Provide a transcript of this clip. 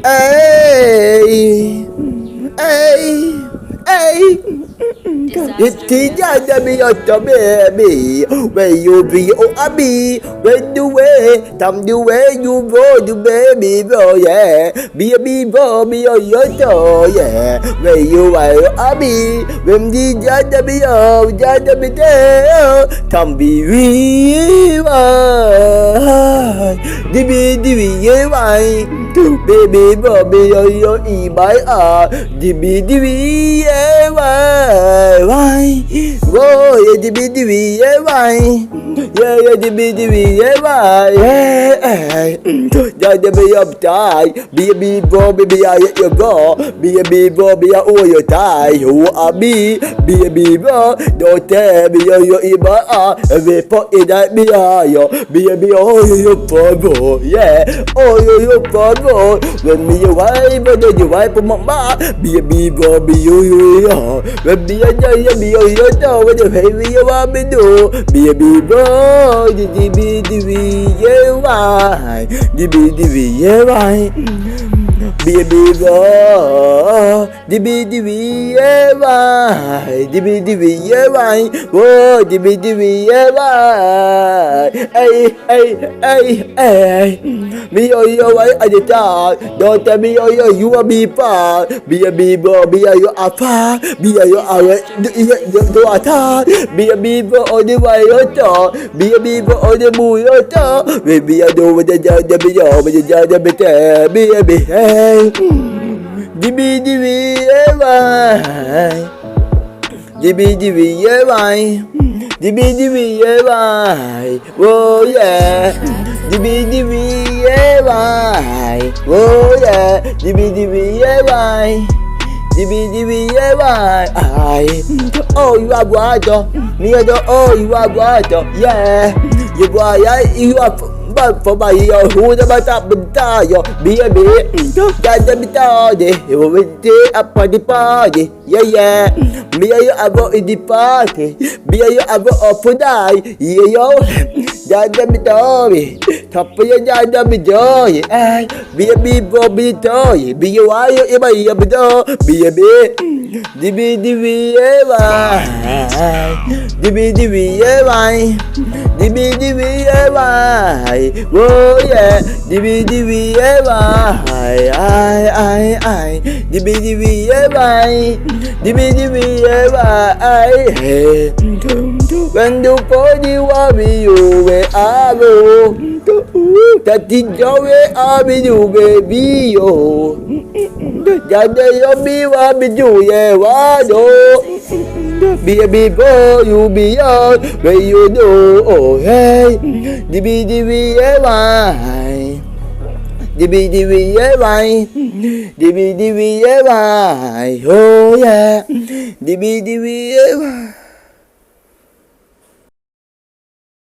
Hey, hey, hey. It's just me or to baby. When you be oh abi, when the way, time the way you go to baby bro, yeah. Be a be bro, be a yoto, yeah. When you are abi, when the just be oh, just be there, time be we dibi ye wai, baby bro, be yo e by dibi ye wai, whoa, yeah, dibi ye wai, yeah, dibi ye wai, yeah, just be up tie, be a big bro, baby, I hit your bro, be a big bro, be a oh your tie, who I be a big bro, don't tell me yo e by every pot in that be a be oh you bro, yeah, oh you bro, when me your wife, but then your wife for mama, be a big bro, be you, when be a jay, be your dog, when you pay me you want me do, be a big bro, dibi yeah, why, dibi yeah, why. Baby boy, dibi yeah why, dibi yeah why, oh dibi yeah why, hey, me yo why at the top, don't tell me yo you a be far, be a big boy, be a yo a far, be a yo a do a ta, be a big boy on the way yo to, be a big boy on the moon yo to, baby I do with the judge be yo, with the judge be a be hey. Dibi yeah why, dibi yeah why, dibi yeah why, oh yeah, dibi yeah why, oh yeah, dibi yeah why, dibi yeah why, oh you are water, me oh you are water, yeah, you are. But for my who the batap bentayo, be a bit, Dada Bitade, he will day up on the party, yeah, be a abo in the party, be a abo up for die, yo, Dada Bitari, top of your Dada Bijoy, be a big bobby toy, be a wire in my yabdo, be a bit, dibi ever, dibi ever, dibi ever. Oh yeah, dibi ever, dibi ever, dibi ever, hey. When the body wabi you we abo, that the joy abi you baby yo, that the be wabi you yeah wado. Be a big boy, you be out, where you do, oh hey, dibi why, dibi why, dibi why, oh yeah, dibi why.